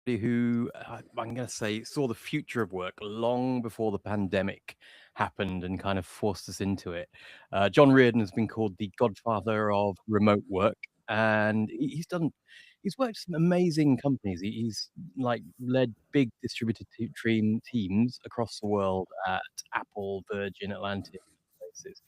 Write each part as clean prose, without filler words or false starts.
who I'm going to say saw the future of work long before the pandemic happened and kind of forced us into it. John Riordan has been called the Godfather of Remote Work, and he's worked for some amazing companies. He's like led big distributed teams across the world at Apple, Virgin Atlantic places.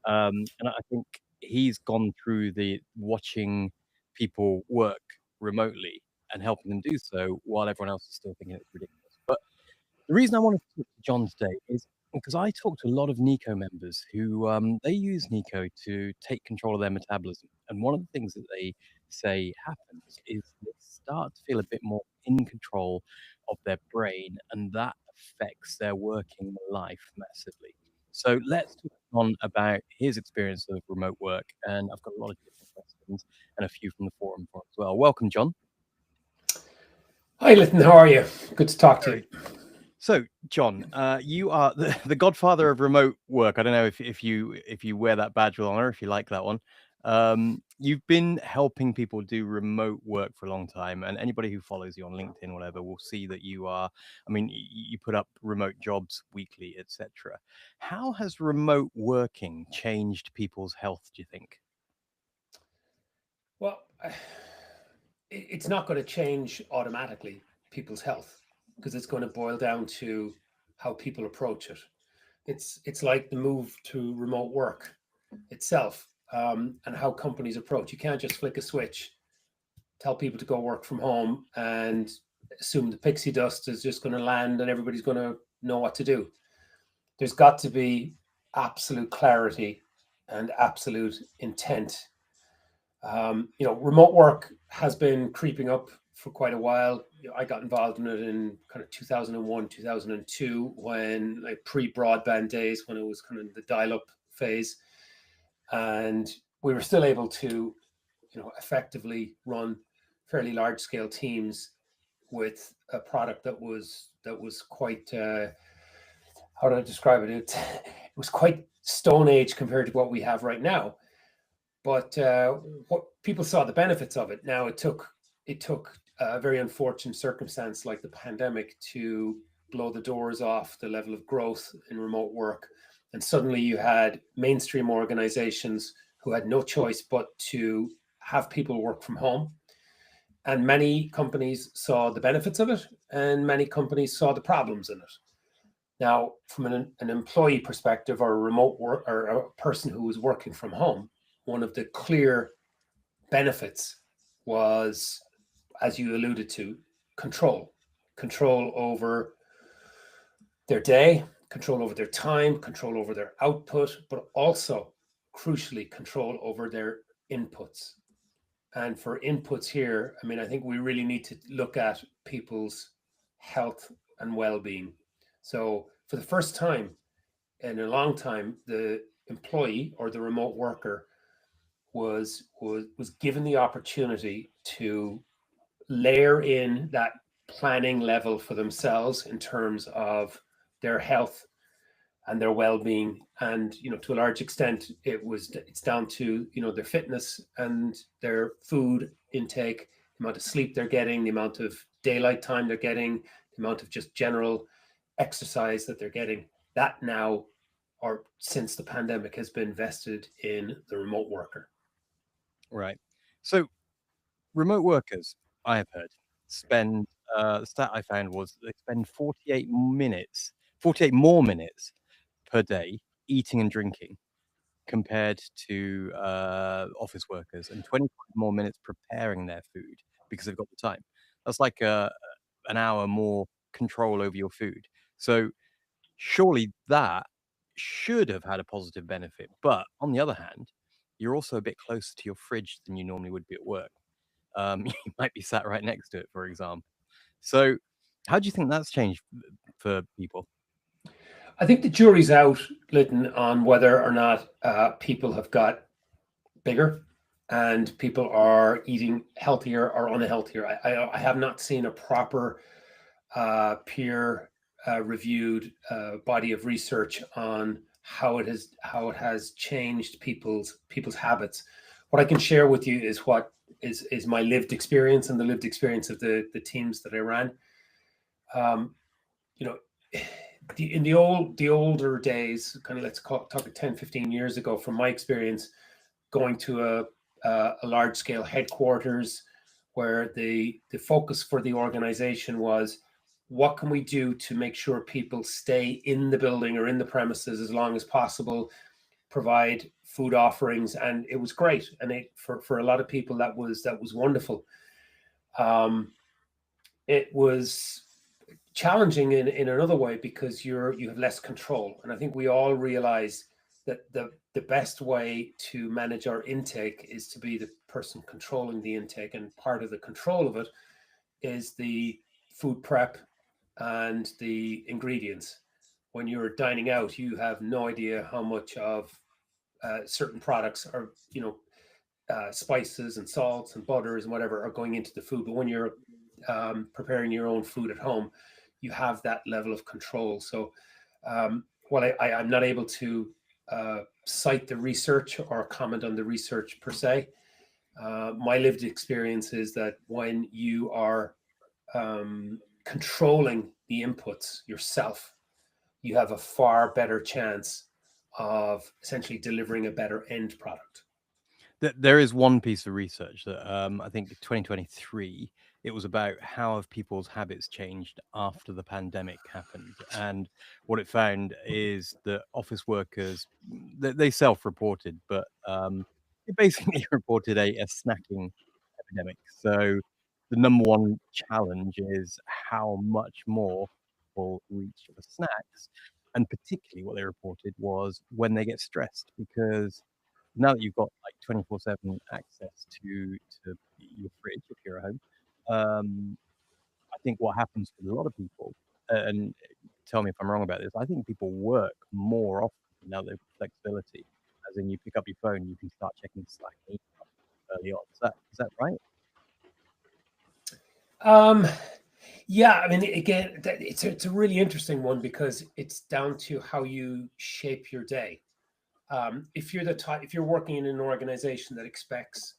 And I think he's gone through the watching people work remotely and helping them do so while everyone else is still thinking it's ridiculous. But the reason I wanted to talk to John today is because I talk to a lot of Nico members who they use Nico to take control of their metabolism. And one of the things that they say happens is they start to feel a bit more in control of their brain, and that affects their working life massively. So let's talk on about his experience of remote work. And I've got a lot of different questions and a few from the forum for as well. Welcome, John. Hi, Lytton. How are you? Good to talk to you. So, John, you are the godfather of remote work. I don't know if you wear that badge with honor, if you like that one. You've been helping people do remote work for a long time, and anybody who follows you on LinkedIn, whatever, will see that you are. I mean, you put up remote jobs weekly, etc. How has remote working changed people's health, do you think? Well, it's not going to change automatically people's health because it's going to boil down to how people approach it. It's like the move to remote work itself, and how companies approach. You can't just flick a switch, tell people to go work from home, and assume the pixie dust is just going to land and everybody's going to know what to do. There's got to be absolute clarity and absolute intent. Remote work has been creeping up for quite a while. I got involved in it in kind of 2001, 2002, when like pre-broadband days, when it was kind of the dial-up phase, and we were still able to, effectively run fairly large-scale teams with a product that was quite how do I describe it? It was quite stone age compared to what we have right now. But what people saw the benefits of it. Now it took a very unfortunate circumstance like the pandemic to blow the doors off the level of growth in remote work, and suddenly you had mainstream organizations who had no choice but to have people work from home. And many companies saw the benefits of it, and many companies saw the problems in it. Now, from an employee perspective, or a remote work, or a person who was working from home, one of the clear benefits was, as you alluded to, control over their day, control over their time, control over their output, but also crucially control over their inputs. And for inputs here, I mean, I think we really need to look at people's health and well-being. So for the first time in a long time, the employee or the remote worker was given the opportunity to layer in that planning level for themselves in terms of their health and their well-being. And to a large extent it's down to their fitness and their food intake, the amount of sleep they're getting, the amount of daylight time they're getting, the amount of just general exercise that they're getting. That now, or since the pandemic, has been vested in the remote worker. Right. So remote workers, I have heard, spend the stat I found was they spend 48 more minutes per day eating and drinking compared to office workers, and 25 more minutes preparing their food because they've got the time. That's like an hour more control over your food. So surely that should have had a positive benefit. But on the other hand, you're also a bit closer to your fridge than you normally would be at work. You might be sat right next to it, for example. So, how do you think that's changed for people? I think the jury's out, Lytton, on whether or not people have got bigger and people are eating healthier or unhealthier. I have not seen a proper peer reviewed body of research on how it has changed people's habits. What I can share with you is what is my lived experience and the lived experience of the teams that I ran. You know, in the older days, kind of talk 10, 15 years ago, from my experience, going to a large scale headquarters where the focus for the organization was, what can we do to make sure people stay in the building or in the premises as long as possible, provide food offerings, and it was great. And for a lot of people that was wonderful. It was challenging in another way because you have less control, and I think we all realize that the best way to manage our intake is to be the person controlling the intake, and part of the control of it is the food prep and the ingredients. When you're dining out, you have no idea how much of certain products are, spices and salts and butters and whatever are going into the food. But when you're preparing your own food at home, you have that level of control. So while I'm not able to cite the research or comment on the research per se, my lived experience is that when you are controlling the inputs yourself, you have a far better chance of essentially delivering a better end product. There is one piece of research that I think 2023, it was about how have people's habits changed after the pandemic happened. And what it found is that office workers, they self-reported, but it basically reported a snacking epidemic. So the number one challenge is how much more people reach for snacks. And particularly what they reported was when they get stressed, because now that you've got like 24/7 access to your fridge if you're at home, I think what happens with a lot of people, and tell me if I'm wrong about this, I think people work more often now that they've got flexibility. As in, you pick up your phone, you can start checking Slack and email early on. Is that right? Yeah, I mean, again, it's a really interesting one because it's down to how you shape your day. If you're working in an organization that expects,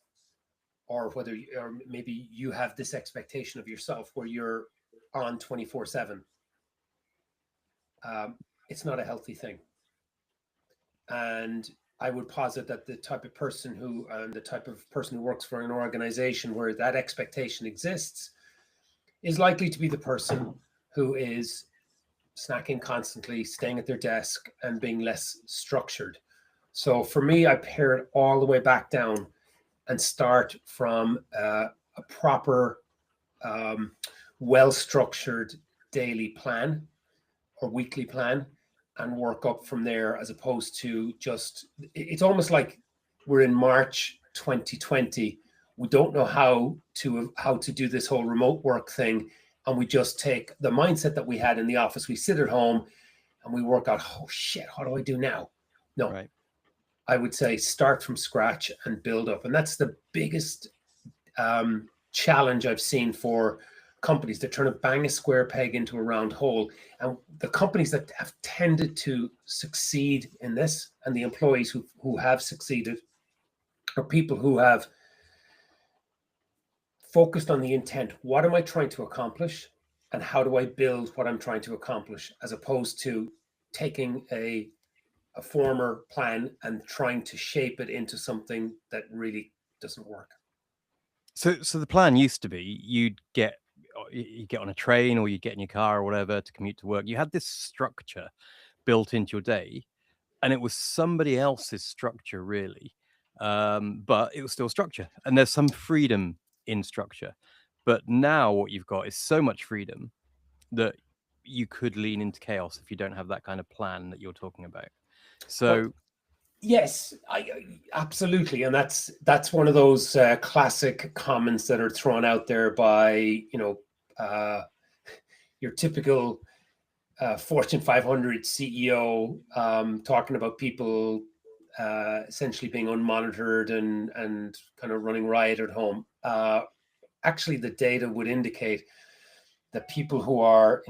or or maybe you have this expectation of yourself where you're on 24/7, it's not a healthy thing. And I would posit that the type of person who works for an organization where that expectation exists is likely to be the person who is snacking constantly, staying at their desk, and being less structured. So for me, I pare it all the way back down and start from a proper, well-structured daily plan or weekly plan and work up from there, as opposed to it's almost like we're in March 2020. We don't know how to do this whole remote work thing. And we just take the mindset that we had in the office. We sit at home and we work out, oh shit, how do I do now? No, Right. I would say start from scratch and build up. And that's the biggest challenge I've seen for companies. They're trying to bang a square peg into a round hole. And the companies that have tended to succeed in this, and the employees who have succeeded, are people who have focused on the intent. What am I trying to accomplish? And how do I build what I'm trying to accomplish, as opposed to taking a former plan and trying to shape it into something that really doesn't work. So the plan used to be you get on a train or you get in your car or whatever to commute to work. You had this structure built into your day, and it was somebody else's structure really, but it was still structure, and there's some freedom in structure. But now what you've got is so much freedom that you could lean into chaos if you don't have that kind of plan that you're talking about. Well, So yes, absolutely, and that's one of those classic comments that are thrown out there by your typical Fortune 500 CEO, talking about people essentially being unmonitored and kind of running riot at home. Actually, the data would indicate that people who are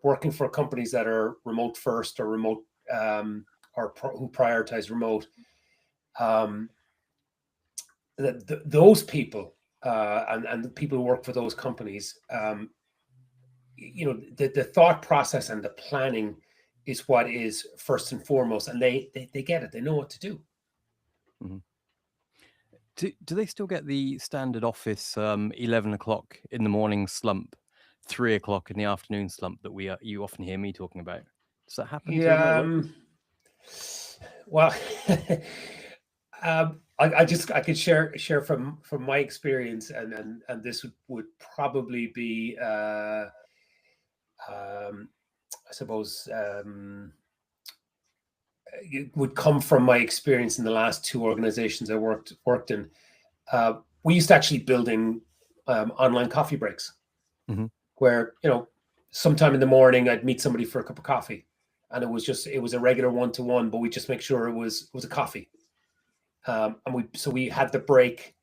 working for companies that are remote first or remote, who prioritize remote, those people and the people who work for those companies, the thought process and the planning is what is first and foremost, and they get it. They know what to do. Mm-hmm. Do they still get the standard office 11 o'clock in the morning slump, 3 o'clock in the afternoon slump that you often hear me talking about? Does that happen to remote workers? Well, I could share from my experience, and this would probably be I suppose it would come from my experience in the last two organizations I worked in. We used to actually building online coffee breaks, mm-hmm. where sometime in the morning I'd meet somebody for a cup of coffee, and it was a regular one-to-one, but we just make sure it was a coffee. And we had the break,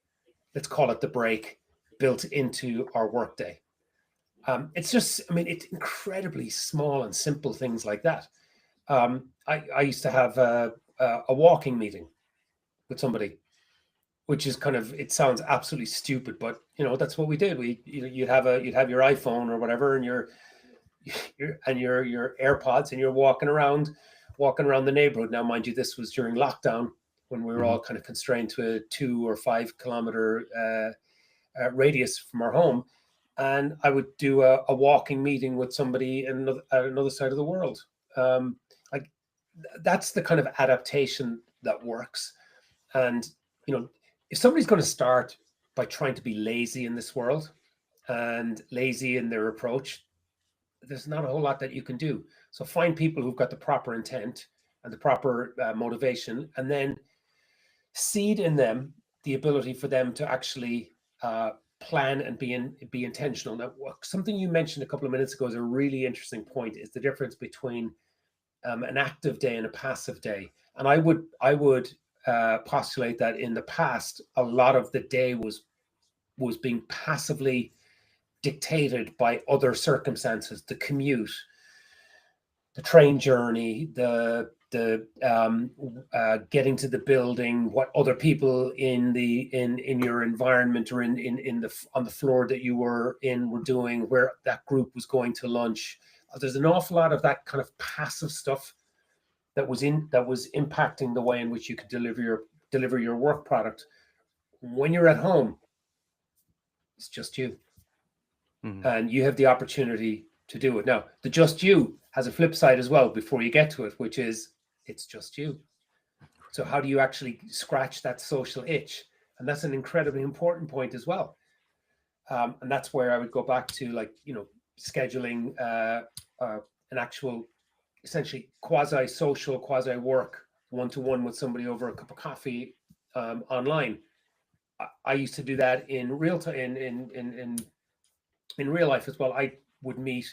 let's call it the break, built into our workday. It's just, it's incredibly small and simple things like that. I used to have a walking meeting with somebody, which is it sounds absolutely stupid, but that's what we did. You'd have your iPhone or whatever, and your AirPods, and you're walking around the neighborhood. Now, mind you, this was during lockdown, when we were all kind of constrained to a 2 or 5 kilometer radius from our home. And I would do a walking meeting with somebody in another side of the world. That's the kind of adaptation that works. And, if somebody's going to start by trying to be lazy in this world and lazy in their approach, there's not a whole lot that you can do. So find people who've got the proper intent and the proper motivation, and then seed in them the ability for them to actually plan and be intentional. Now, something you mentioned a couple of minutes ago is a really interesting point, is the difference between an active day and a passive day. And I would postulate that in the past, a lot of the day was being passively dictated by other circumstances: the commute, the train journey, the getting to the building, what other people in your environment or on the floor that you were in were doing, where that group was going to lunch. There's an awful lot of that kind of passive stuff that was impacting the way in which you could deliver your work product. When you're at home, it's just you, and you have the opportunity to do it. Now, the just you has a flip side as well before you get to it, which is it's just you. So how do you actually scratch that social itch? And that's an incredibly important point as well. And that's where I would go back to, scheduling an actual, essentially quasi-social, quasi-work one-to-one with somebody over a cup of coffee online. I used to do that in real time, in real life as well. I would meet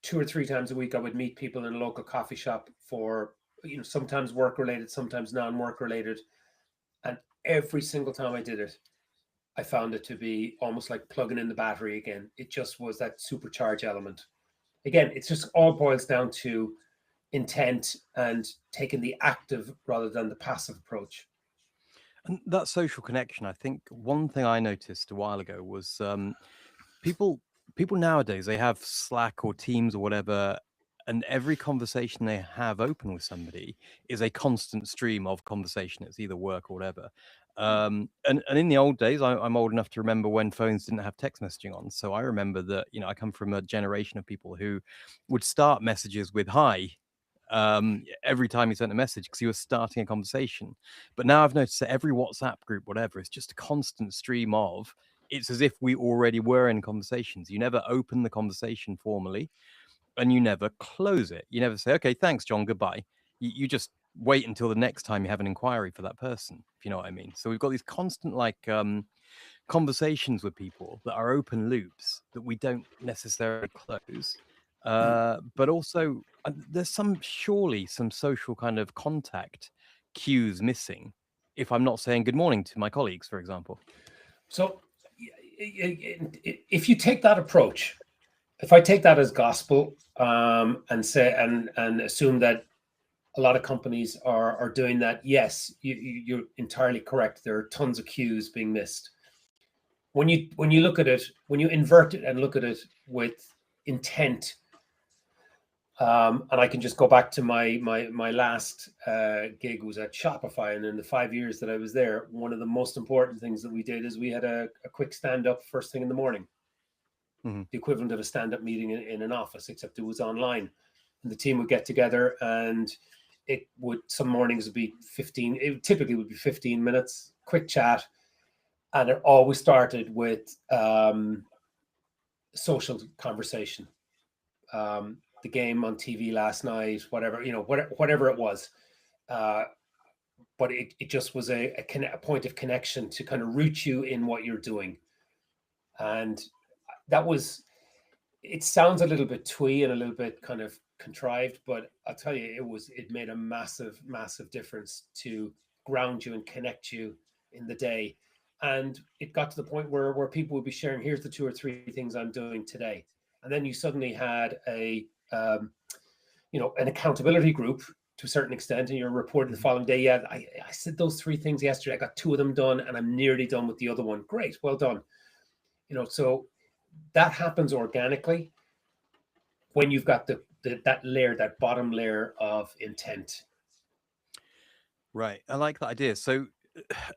2 or 3 times a week. I would meet people in a local coffee shop for, sometimes work related, sometimes non-work related. And every single time I did it, I found it to be almost like plugging in the battery again. It just was that supercharge element. Again, it's just all boils down to intent and taking the active rather than the passive approach. And that social connection, I think one thing I noticed a while ago was people nowadays, they have Slack or Teams or whatever, and every conversation they have open with somebody is a constant stream of conversation. It's either work or whatever. And in the old days, I'm old enough to remember when phones didn't have text messaging on. So I remember that, I come from a generation of people who would start messages with "hi" every time he sent a message, because he was starting a conversation. But now I've noticed that every WhatsApp group, whatever, is just a constant stream of, it's as if we already were in conversations. You never open the conversation formally, and you never close it. You never say, "Okay, thanks, John, goodbye." You just wait until the next time you have an inquiry for that person, if you know what I mean. So we've got these constant conversations with people that are open loops that we don't necessarily close. But also there's surely some social kind of contact cues missing if I'm not saying good morning to my colleagues, for example. So if you take that approach, if I take that as gospel, and say and assume that a lot of companies are doing that. Yes, you're entirely correct. There are tons of cues being missed. When you look at it, when you invert it and look at it with intent, and I can just go back to my last gig was at Shopify, and in the 5 years that I was there, one of the most important things that we did is we had a quick stand up first thing in the morning, Mhm. the equivalent of a stand up meeting in an office, except it was online, and the team would get together, and it would some mornings would be 15. It typically would be 15 minutes, quick chat, and it always started with social conversation. The game on TV last night, whatever, whatever it was. Uh, but it just was a point of connection to kind of root you in what you're doing. And that was, it sounds a little bit twee and a little bit kind of contrived, but I'll tell you, it made a massive, massive difference to ground you and connect you in the day. And it got to the point where people would be sharing, here's the 2 or 3 things I'm doing today. And then you suddenly had an accountability group to a certain extent, and you're reporting the Mhm. following day. Yeah, I said those 3 things yesterday. I got 2 of them done, and I'm nearly done with the other one. Great, well done. So that happens organically when you've got that layer, that bottom layer of intent. Right. I like that idea. So,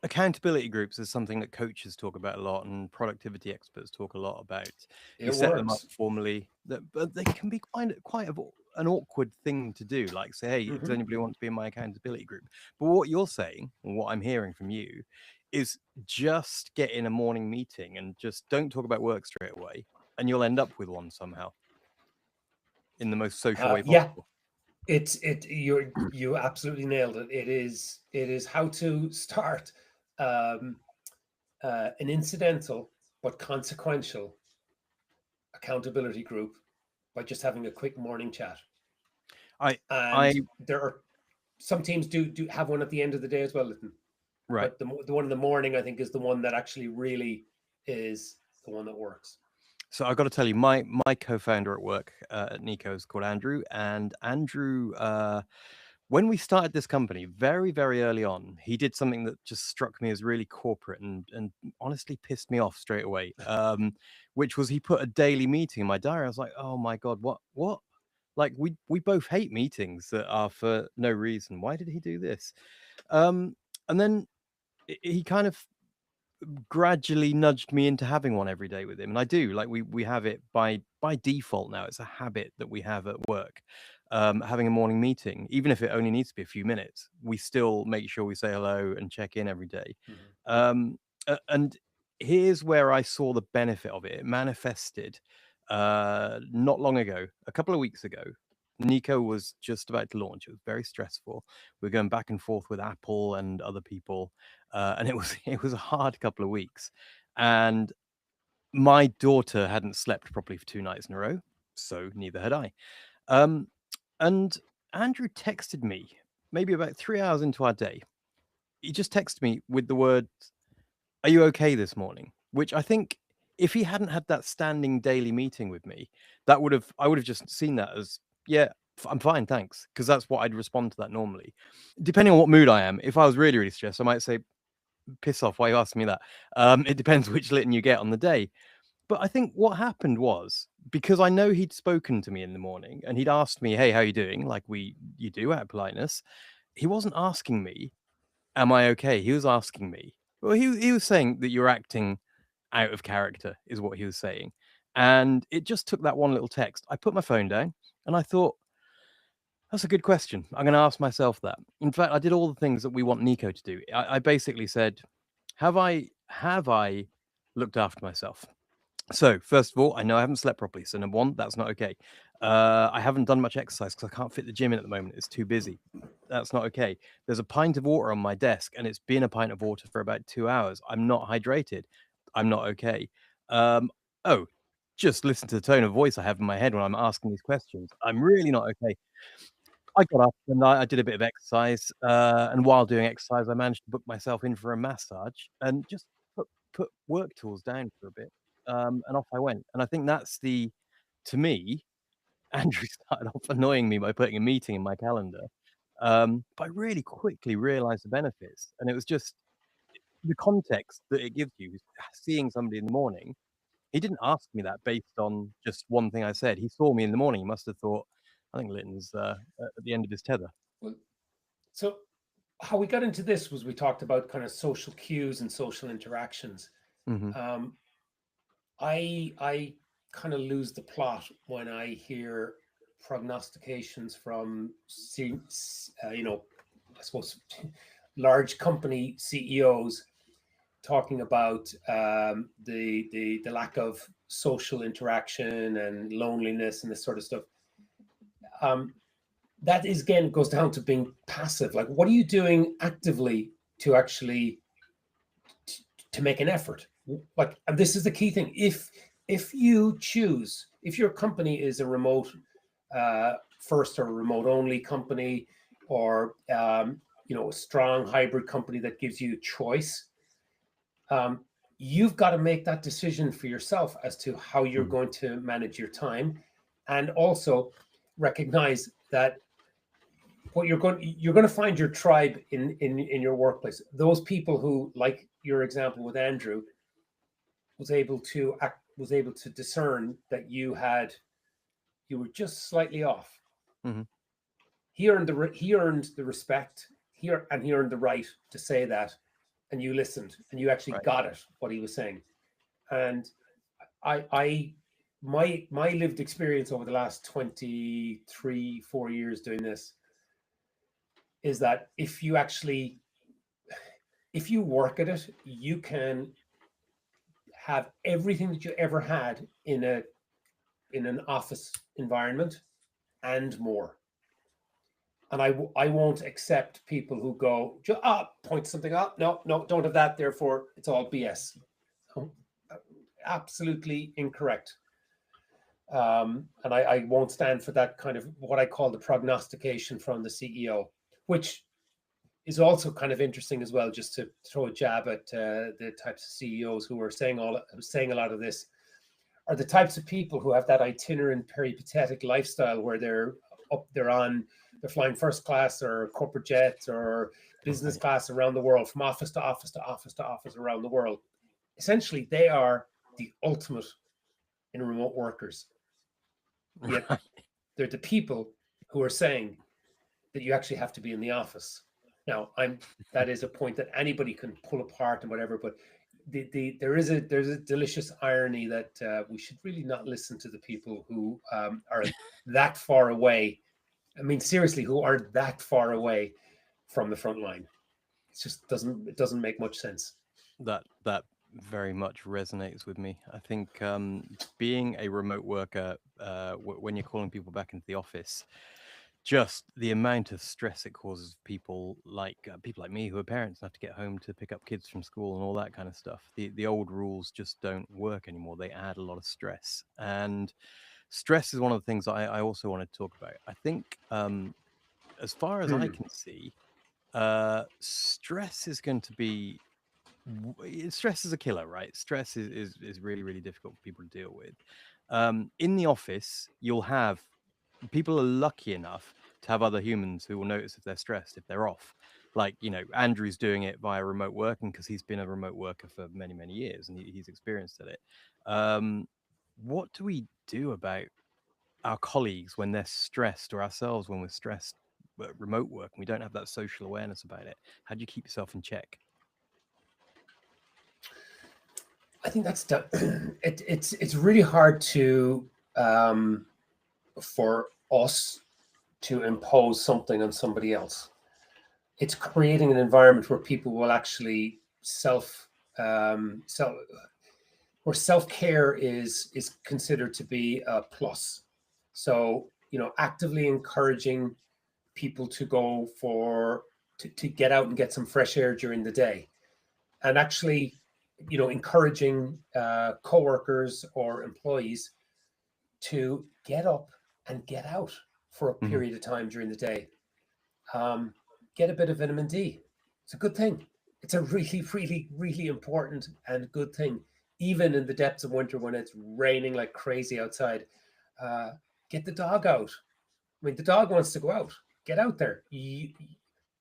accountability groups is something that coaches talk about a lot, and productivity experts talk a lot about. You It set them up works. formally, but they can be an awkward thing to do. Like, say, hey, does Hmm. anybody want to be in my accountability group? But what you're saying, and what I'm hearing from you, is just get in a morning meeting and just don't talk about work straight away, and you'll end up with one somehow in the most social way Yeah, possible. you absolutely nailed it. It is how to start um, an incidental but consequential accountability group by just having a quick morning chat. I, I, And there are some teams do have one at the end of the day as well, Lytton. right. But the one in the morning, I think, is the one that actually really is the one that works. So I've got to tell you, my co-founder at work at Nico is called Andrew, and Andrew, when we started this company, very very early on, he did something that just struck me as really corporate and honestly pissed me off straight away. Which was he put a daily meeting in my diary. I was like, oh my god, what? Like we both hate meetings that are for no reason. Why did he do this? And then he kind of gradually nudged me into having one every day with him, and I do. Like we have it by default now. It's a habit that we have at work. Having a morning meeting, even if it only needs to be a few minutes, we still make sure we say hello and check in every day. Mhm. And here's where I saw the benefit of it. It manifested not long ago, a couple of weeks ago. Nico was just about to launch. It was very stressful. We were going back and forth with Apple and other people, and it was it was a hard couple of weeks. And my daughter hadn't slept properly for 2 nights in a row, so neither had I. Um, and Andrew texted me maybe about 3 hours into our day. He just texted me with the words, "Are you okay this morning?" Which I think if he hadn't had that standing daily meeting with me, I would have just seen that as, yeah, I'm fine, thanks, because that's what I'd respond to that normally. Depending on what mood I am, if I was really really stressed, I might say, piss off, why are you asking me that? It depends which Lytton you get on the day. But I think what happened was, because I know he'd spoken to me in the morning and he'd asked me, hey, how you doing? Like you do out of politeness. He wasn't asking me, am I okay? He was asking me. Well, he was saying that you're acting out of character, is what he was saying. And it just took that one little text. I put my phone down and I thought, that's a good question. I'm going to ask myself that. In fact, I did all the things that we want Nico to do. I basically said, have I looked after myself? So, first of all, I know I haven't slept properly. So, number one, that's not okay. I haven't done much exercise because I can't fit the gym in at the moment. It's too busy. That's not okay. There's a pint of water on my desk, and it's been a pint of water for about 2 hours. I'm not hydrated. I'm not okay. Um, oh, just listen to the tone of voice I have in my head when I'm asking these questions. I'm really not okay. I got up and I did a bit of exercise, and while doing exercise, I managed to book myself in for a massage and just put work tools down for a bit, and off I went. And I think that's to me, Andrew started off annoying me by putting a meeting in my calendar. But I really quickly realized the benefits, and it was just the context that it gives you. Seeing somebody in the morning, he didn't ask me that based on just one thing I said. He saw me in the morning. He must have thought, I think Litton's at the end of his tether. Well, so how we got into this was we talked about kind of social cues and social interactions. Hmm. Um, I kind of lose the plot when I hear prognostications from I suppose large company CEOs talking about the lack of social interaction and loneliness and this sort of stuff. That is again goes down to being passive. Like, what are you doing actively to actually to make an effort? Like, and this is the key thing. If you choose, if your company is a remote first or a remote only company, or a strong hybrid company that gives you choice, you've got to make that decision for yourself as to how you're Hmm. going to manage your time, and also recognize that what you're going to find your tribe in your workplace. Those people who, like your example with Andrew, was able to discern that you were just slightly off. Hmm. He earned the respect here, and he earned the right to say that, and you listened and you actually Right. got it, what he was saying. And I my lived experience over the last 23-4 years doing this is that if you work at it, you can have everything that you ever had in an office environment and more. And I won't accept people who go point something up. No, don't have that. Therefore, it's all BS. Oh, absolutely incorrect. And I won't stand for that kind of what I call the prognostication from the CEO, which is also kind of interesting as well. Just to throw a jab at the types of CEOs who are saying a lot of this, are the types of people who have that itinerant, peripatetic lifestyle where they're flying first class or corporate jets or business Right. class around the world, from office to office to office to office around the world. Essentially, they are the ultimate in remote workers. Yet Right. they're the people who are saying that you actually have to be in the office. Now, that is a point that anybody can pull apart and whatever, but there's a delicious irony that we should really not listen to the people who are that far away. I mean, seriously, who are that far away from the front line. It doesn't make much sense. That very much resonates with me. I think being a remote worker, when you're calling people back into the office, just the amount of stress it causes people like me who are parents and have to get home to pick up kids from school and all that kind of stuff. The old rules just don't work anymore. They add a lot of stress, and stress is one of the things I also want to talk about. I think as far as I Hmm. can see, stress is going to be stress is a killer, right? Stress is really, really difficult for people to deal with. In the office, you'll have people are lucky enough to have other humans who will notice if they're stressed, if they're off. Like, Andrew's doing it via remote working because he's been a remote worker for many, many years and he's experienced at it. Um, what do we do about our colleagues when they're stressed, or ourselves when we're stressed at remote work and we don't have that social awareness about it? How do you keep yourself in check? I think it's really hard to for us to impose something on somebody else. It's creating an environment where people will actually self where self-care is considered to be a plus. So, actively encouraging people to go to get out and get some fresh air during the day, and actually, encouraging coworkers or employees to get up and get out for a Hmm. period of time during the day. um, get a bit of vitamin D. It's a good thing. It's a really, really, really important and good thing, even in the depths of winter when it's raining like crazy outside. Uh, get the dog out. I mean, the dog wants to go out. get out there.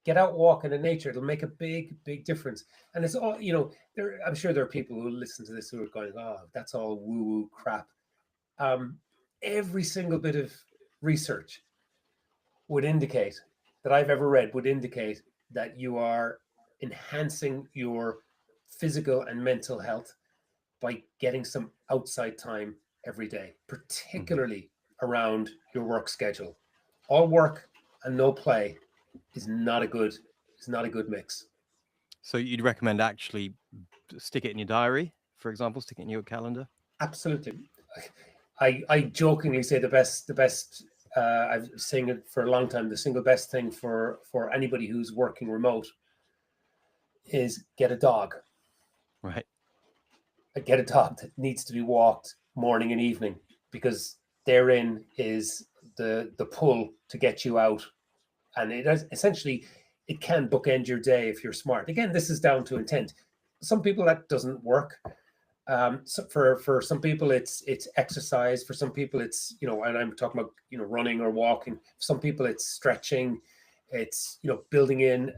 Get out walking in nature. It'll make a big difference. And it's all, I'm sure there are people who listen to this who are going, oh, that's all woo-woo crap. Every single bit of research would indicate that I've ever read would indicate that you are enhancing your physical and mental health by getting some outside time every day, particularly around your work schedule. All work and no play is not a good mix. So you'd recommend actually stick it in your diary, for example, stick it in your calendar? Absolutely. I jokingly say the best I've been saying it for a long time, the single best thing for anybody who's working remote is get a dog. Right. Get a dog that needs to be walked morning and evening, because therein is the pull to get you out. And it is essentially, it can bookend your day if you're smart. Again, this is down to intent. Some people that doesn't work. So for some people it's exercise. For some people it's, and I'm talking about, running or walking. For some people it's stretching. It's, building in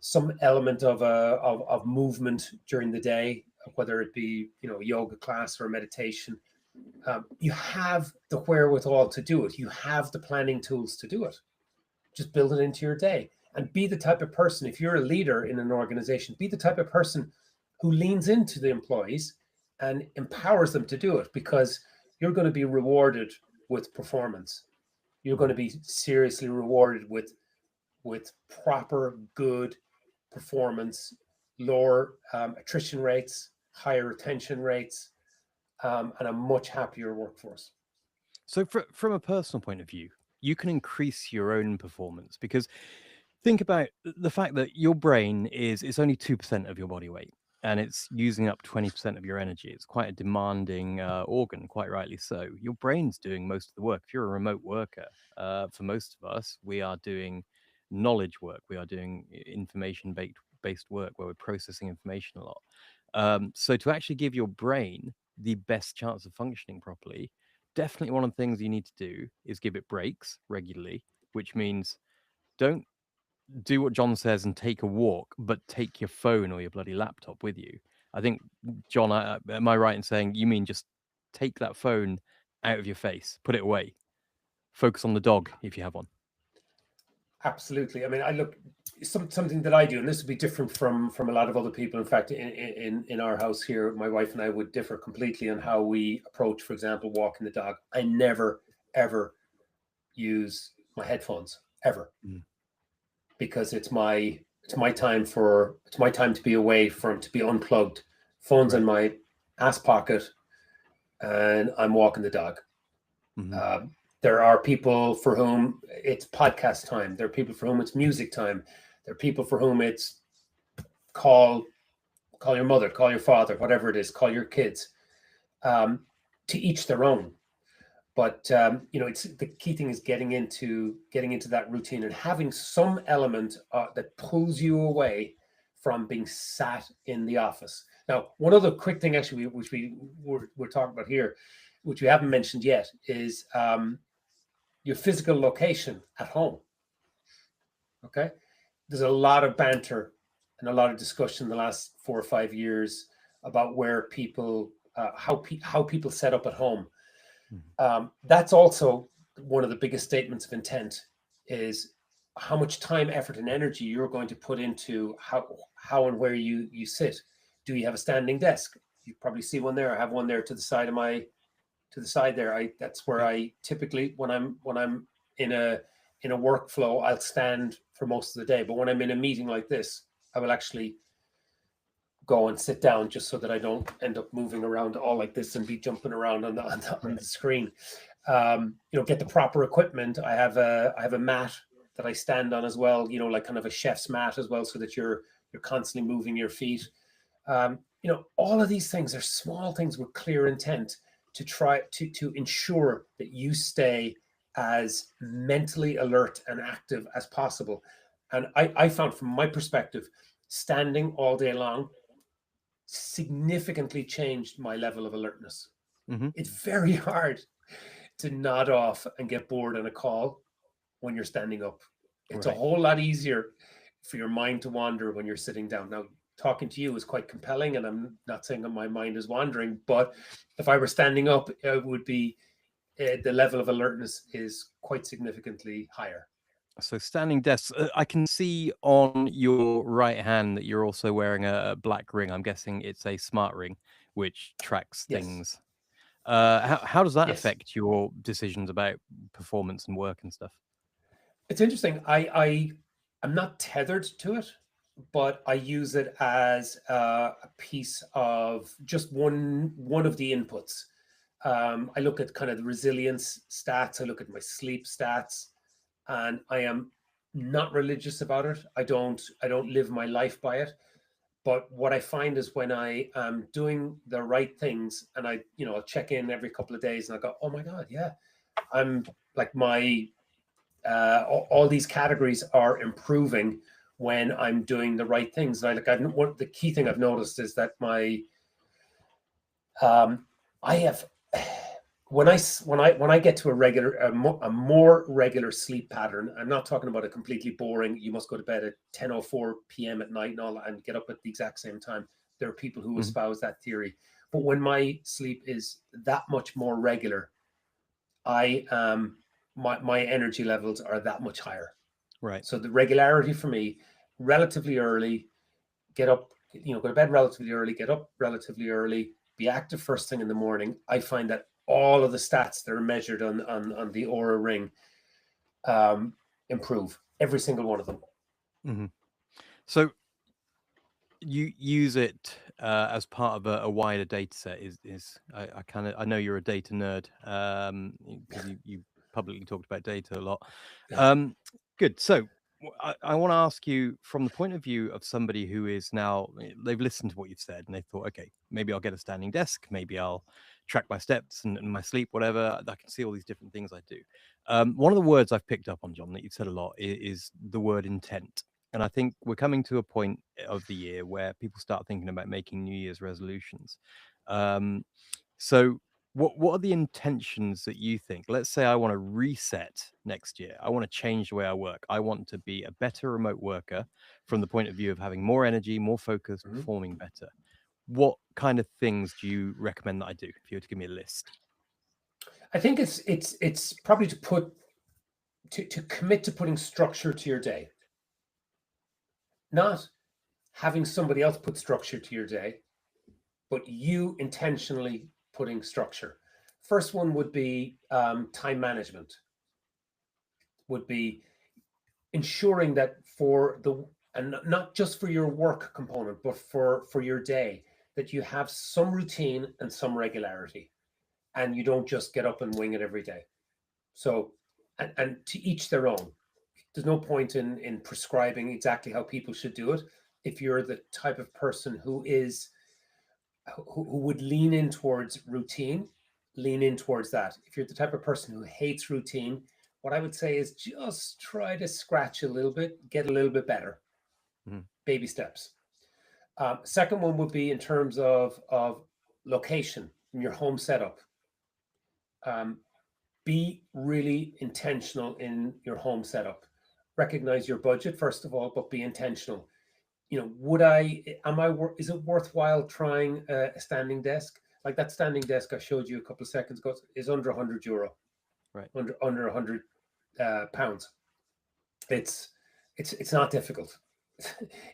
some element of movement during the day, whether it be, a yoga class or a meditation. You have the wherewithal to do it. You have the planning tools to do it. Just build it into your day, and be the type of person, if you're a leader in an organization, be the type of person who leans into the employees and empowers them to do it, because you're going to be rewarded with performance. You're going to be seriously rewarded with proper, good performance, lower attrition rates, higher retention rates, and a much happier workforce. So from a personal point of view, you can increase your own performance, because think about the fact that your brain is it's only 2% of your body weight, and it's using up 20% of your energy. It's quite a demanding organ, quite rightly so. Your brain's doing most of the work. If you're a remote worker, for most of us, we are doing knowledge work. We are doing information based work where we're processing information a lot. So to actually give your brain the best chance of functioning properly, definitely one of the things you need to do is give it breaks regularly, which means don't do what John says and take a walk, but take your phone or your bloody laptop with you. I think, John, am I right in saying you mean just take that phone out of your face, put it away, focus on the dog if you have one? Absolutely. I mean, I look something that I do, and this would be different from a lot of other people. In fact, in our house here, my wife and I would differ completely on how we approach, for example, walking the dog. I never ever use my headphones ever, because it's my time to be away from, to be unplugged. Phone's in my ass pocket, and I'm walking the dog. There are people for whom it's podcast time. There are people for whom it's music time. There are people for whom it's call your mother, call your father, whatever it is, call your kids. To each their own. But it's the key thing is getting into that routine and having some element that pulls you away from being sat in the office. Now, one other quick thing, actually, which we're talking about here, which we haven't mentioned yet, is your physical location at home. Okay, there's a lot of banter and a lot of discussion in the last 4 or 5 years about where people, how people set up at home. That's also one of the biggest statements of intent, is how much time, effort, and energy you're going to put into how and where you sit. Do you have a standing desk? You probably see one there. I have one there to the side there. That's where I typically, when I'm in a workflow, I'll stand for most of the day. But when I'm in a meeting like this, I will actually go and sit down, just so that I don't end up moving around all like this and be jumping around on the screen. Get the proper equipment. I have a mat that I stand on as well, like kind of a chef's mat as well, so that you're constantly moving your feet. All of these things are small things with clear intent to try to ensure that you stay as mentally alert and active as possible. And I found, from my perspective, standing all day long significantly changed my level of alertness. It's very hard to nod off and get bored on a call. when you're standing up. It's a Right. whole lot easier for your mind to wander when you're sitting down. Now, talking to you is quite compelling, and I'm not saying that my mind is wandering, but if I were standing up, it would be the level of alertness is quite significantly higher. So standing desks. I can see on your right hand that you're also wearing a black ring. I'm guessing it's a smart ring, which tracks Yes. things. How does that Yes. affect your decisions about performance and work and stuff? It's interesting. I'm not tethered to it, but I use it as a piece of just one of the inputs. I look at kind of the resilience stats. I look at my sleep stats, and I am not religious about it. I don't live my life by it. But what I find is when I am doing the right things, and I'll check in every couple of days, and I go, oh my god, yeah, I'm like my all these categories are improving when I'm doing the right things. And the key thing I've noticed is that my I have when I get to a more regular sleep pattern. I'm not talking about a completely boring. You must go to bed at 10:04 p.m. at night and all, and get up at the exact same time. There are people who Mhm. espouse that theory, but when my sleep is that much more regular, I my energy levels are that much higher. Right. So the regularity for me, relatively early, get up, go to bed relatively early, get up relatively early, be active first thing in the morning. I find that all of the stats that are measured on the Aura ring um, improve, every single one of them. Hmm. So you use it as part of a wider data set. Is I kind of I know you're a data nerd because you publicly talked about data a lot. Um, Good. So I want to ask you from the point of view of somebody who is now they've listened to what you've said and they thought, okay, maybe I'll get a standing desk, maybe I'll track my steps and my sleep, whatever. I can see all these different things I do. One of the words I've picked up on, John, that you've said a lot is the word intent. And I think we're coming to a point of the year where people start thinking about making New Year's resolutions. Um, so, what are the intentions that you think? Let's say I want to reset next year. I want to change the way I work. I want to be a better remote worker from the point of view of having more energy, more focus, Mhm. performing better. What kind of things do you recommend that I do? If you were to give me a list. I think it's probably to commit to putting structure to your day, not having somebody else put structure to your day, but you intentionally putting structure. First one would be time management. Would be ensuring that for the and not just for your work component, but for your day, that you have some routine and some regularity, and you don't just get up and wing it every day. So, and to each their own. There's no point in prescribing exactly how people should do it. If you're the type of person who would lean in towards routine, lean in towards that. If you're the type of person who hates routine, what I would say is just try to scratch a little bit, get a little bit better. Mhm. Baby steps. Second one would be in terms of location, your home setup. Um, be really intentional in your home setup. Recognize your budget first of all, but be intentional. Would I am I is it worthwhile trying a standing desk? Like that standing desk I showed you a couple of seconds ago is under €100, Right. under 100 pounds. It's not difficult.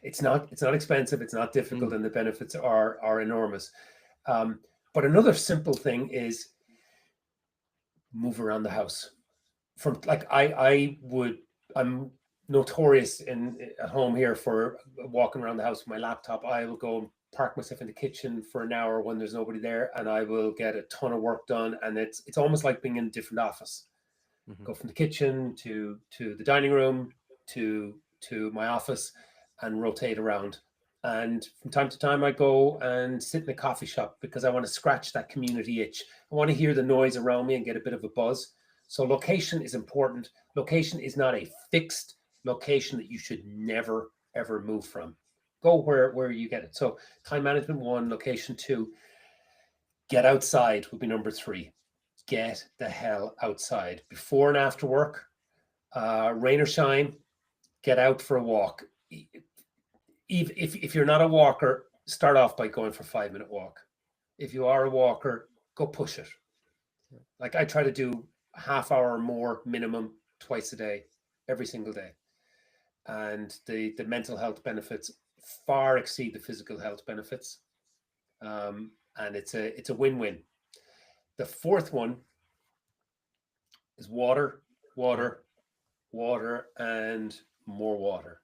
It's not expensive. It's not difficult, Mm. and the benefits are enormous. Um, but another simple thing is move around the house. From like I'm notorious in at home here for walking around the house with my laptop. I will go and park myself in the kitchen for an hour when there's nobody there, and I will get a ton of work done. And it's almost like being in a different office. Mhm. Go from the kitchen to the dining room to my office and rotate around. And from time to time, I go and sit in a coffee shop because I want to scratch that community itch. I want to hear the noise around me and get a bit of a buzz. So location is important. Location is not a fixed location that you should never ever move from. Go where you get it. So time management one, location two, get outside would be number three. Get the hell outside before and after work. Rain or shine, get out for a walk. If you're not a walker, start off by going for a 5-minute walk. If you are a walker, go push it. Like I try to do a half hour or more minimum twice a day, every single day. And the mental health benefits far exceed the physical health benefits. And it's a win-win. The fourth one is water, water, water, and more water.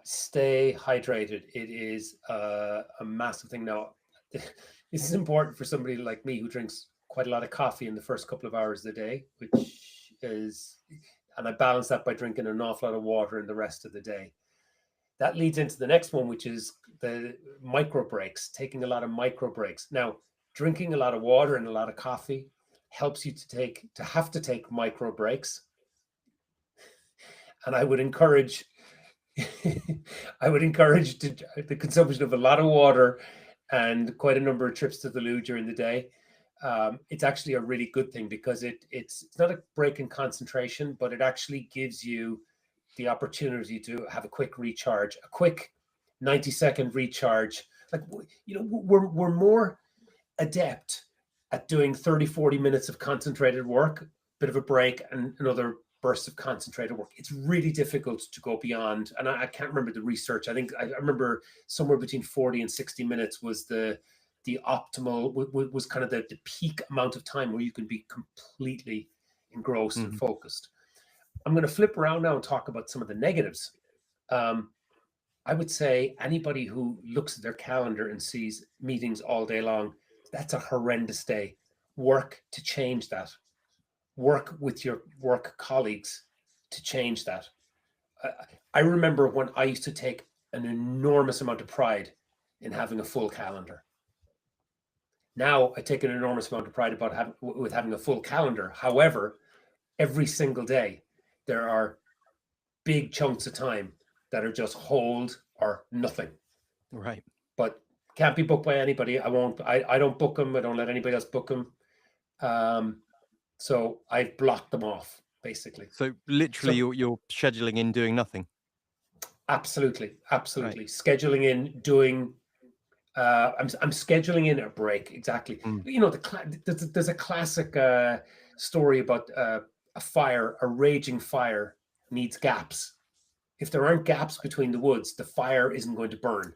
Stay hydrated. It is a massive thing. Now, this is important for somebody like me who drinks quite a lot of coffee in the first couple of hours of the day, which is, and I balance that by drinking an awful lot of water in the rest of the day. That leads into the next one, which is the micro breaks, taking a lot of micro breaks. Now, drinking a lot of water and a lot of coffee helps you to have to take micro breaks. And I would encourage the consumption of a lot of water and quite a number of trips to the loo during the day. It's actually a really good thing because it's not a break in concentration, but it actually gives you the opportunity to have a quick recharge, a quick 90-second recharge. Like, we're more adept at doing 30, 40 minutes of concentrated work, bit of a break and another burst of concentrated work. It's really difficult to go beyond, and I can't remember the research. I think I remember somewhere between 40 and 60 minutes was the optimal, was kind of the peak amount of time where you can be completely engrossed and focused. I'm going to flip around now and talk about some of the negatives. I would say anybody who looks at their calendar and sees meetings all day long, that's a horrendous day. Work to change that. Work with your work colleagues to change that. I remember when I used to take an enormous amount of pride in having a full calendar. Now I take an enormous amount of pride with having a full calendar. However, every single day, there are big chunks of time that are just hold or nothing. Right. But can't be booked by anybody. I don't book them. I don't let anybody else book them. So I've blocked them off, basically. So literally you're scheduling in doing nothing. Absolutely. Right. Scheduling in doing, I'm scheduling in a break. Exactly. There's a classic story about a raging fire needs gaps. If there aren't gaps between the woods, the fire isn't going to burn.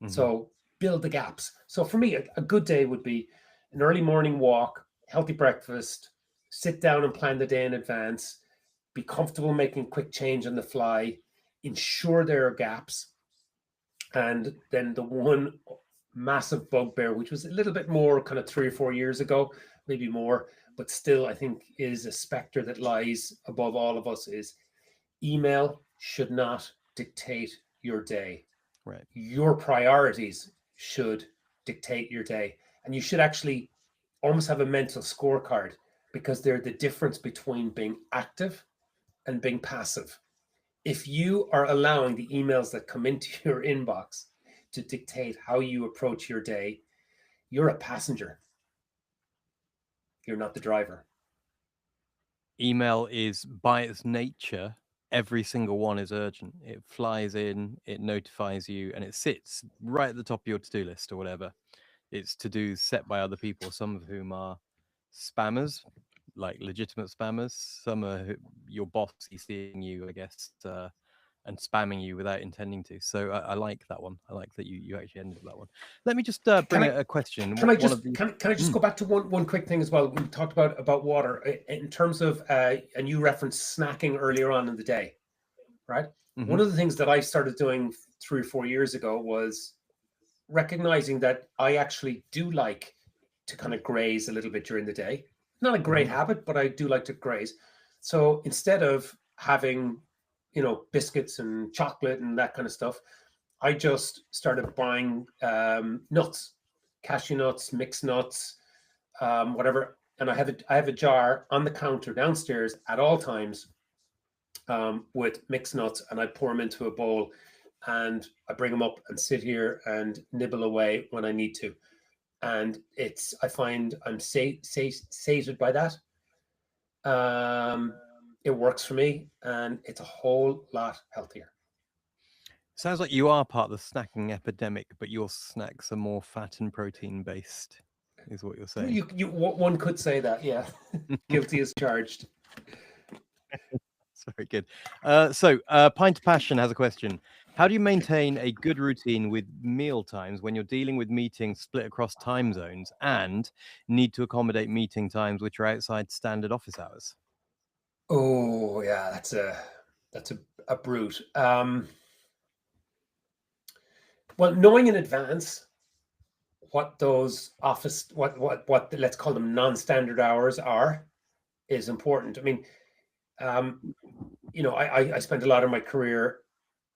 So build the gaps. So for me, a good day would be an early morning walk, healthy breakfast, sit down and plan the day in advance, be comfortable making quick change on the fly, ensure there are gaps. And then the one massive bugbear, which was a little bit more kind of 3 or 4 years ago, maybe more, but still I think is a specter that lies above all of us, is email should not dictate your day. Right. Your priorities should dictate your day. And you should actually almost have a mental scorecard, because they're the difference between being active and being passive. If you are allowing the emails that come into your inbox to dictate how you approach your day, you're a passenger. You're not the driver. Email is, by its nature, every single one is urgent. It flies in, it notifies you, and it sits right at the top of your to-do list or whatever. It's to-dos set by other people, some of whom are spammers, like legitimate spammers. Some are your boss seeing you, I guess, and spamming you without intending to. So I like that one. I like that you actually ended that one. Let me just bring a question. Can I just go back to one quick thing as well? We talked about water in terms of, and you referenced snacking earlier on in the day, right? One of the things that I started doing 3 or 4 years ago was recognizing that I actually do like to kind of graze a little bit during the day. Not a great habit, but I do like to graze. So instead of having, biscuits and chocolate and that kind of stuff, I just started buying nuts, cashew nuts, mixed nuts, whatever. And I have a jar on the counter downstairs at all times with mixed nuts, and I pour them into a bowl, and I bring them up and sit here and nibble away when I need to. And I find I'm sated by that. It works for me, and it's a whole lot healthier. Sounds like you are part of the snacking epidemic, but your snacks are more fat and protein based, is what you're saying. One could say that, yeah. Guilty as charged. It's very good. Pint of Passion has a question. How do you maintain a good routine with meal times when you're dealing with meetings split across time zones and need to accommodate meeting times which are outside standard office hours? Oh yeah, that's a brute. Well, knowing in advance what those office what let's call them non-standard hours are is important. I mean, um, I spent a lot of my career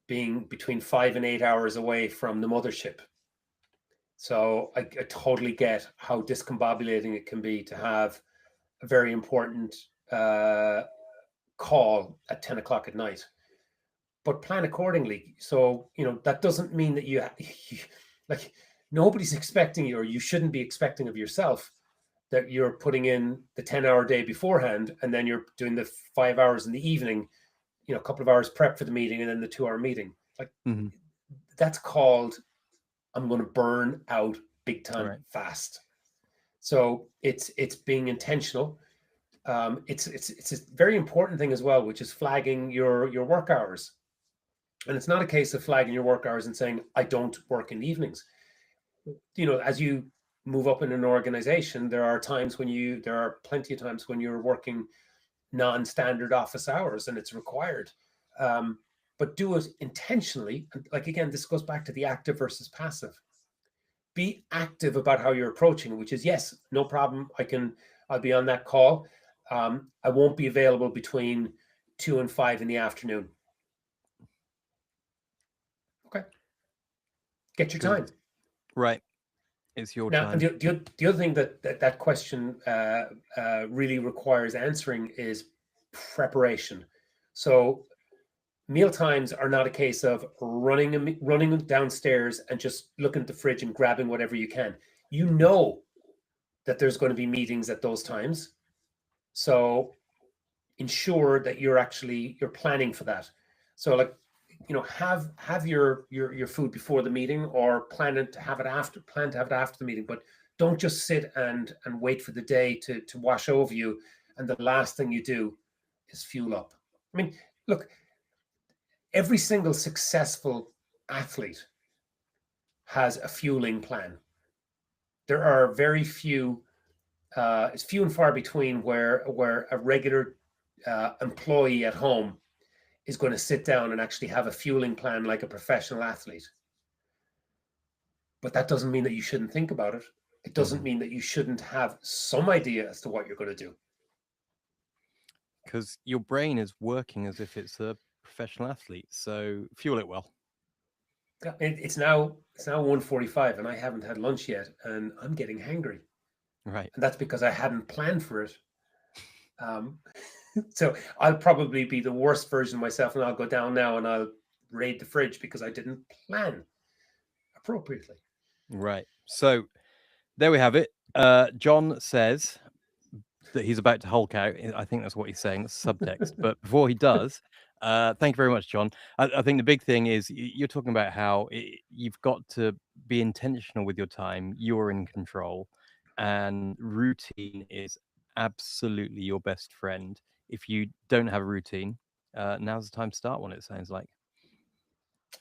being between 5 and 8 hours away from the mothership. So I totally get how discombobulating it can be to have a very important uh, call at 10 o'clock at night. But plan accordingly. So, that doesn't mean that like, nobody's expecting you, or you shouldn't be expecting of yourself that you're putting in the 10-hour day beforehand and then you're doing the 5 hours in the evening, a couple of hours prep for the meeting and then the 2-hour meeting. Like, Mhm. that's called, I'm going to burn out big time Right. fast. So it's being intentional. It's a very important thing as well, which is flagging your work hours. And it's not a case of flagging your work hours and saying, I don't work in the evenings. As you move up in an organization, there are plenty of times when you're working non-standard office hours and it's required. But do it intentionally. Like, again, this goes back to the active versus passive. Be active about how you're approaching it, which is, yes, no problem. I'll be on that call. I won't be available between 2 and 5 in the afternoon. Okay. Get your time. Right. It's your Now, and time. the other thing that question really requires answering is preparation. So meal times are not a case of running downstairs and just looking at the fridge and grabbing whatever you can. You know that there's going to be meetings at those times, so ensure that you're planning for that. So, like, have your food before the meeting, or plan to have it after the meeting, but don't just sit and wait for the day to wash over you, and the last thing you do is fuel up. I mean, look, every single successful athlete has a fueling plan. There are very few, it's few and far between where a regular employee at home is going to sit down and actually have a fueling plan like a professional athlete. But that doesn't mean that you shouldn't think about it. It doesn't mean that you shouldn't have some idea as to what you're going to do. Because your brain is working as if it's a professional athlete. So fuel it well. It's now 1:45 and I haven't had lunch yet, and I'm getting hangry, Right. and that's because I hadn't planned for it. Um, so I'll probably be the worst version of myself, and I'll go down now and I'll raid the fridge because I didn't plan appropriately. Right. So there we have it. John says that he's about to Hulk out. I think that's what he's saying. That's subtext. But before he does, thank you very much, John. I think the big thing is you're talking about how you've got to be intentional with your time. You're in control, and routine is absolutely your best friend. If you don't have a routine, now's the time to start one. It sounds like.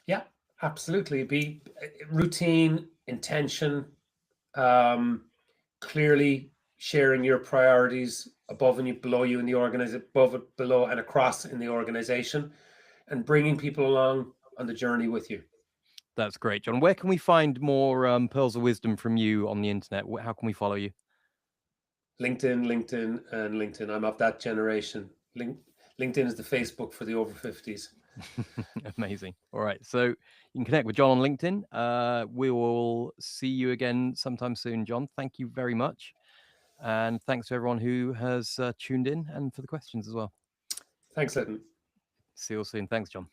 Yeah, absolutely. Be routine, intention, um, clearly sharing your priorities above and below you in the organization, above it, below, and across in the organization, and bringing people along on the journey with you. That's great, John. Where can we find more pearls of wisdom from you on the internet? How can we follow you? LinkedIn, and LinkedIn. I'm of that generation. LinkedIn is the Facebook for the over 50s. Amazing. All right. So you can connect with John on LinkedIn. We will see you again sometime soon, John. Thank you very much. And thanks to everyone who has tuned in and for the questions as well. Thanks, Lytton. See you all soon. Thanks, John.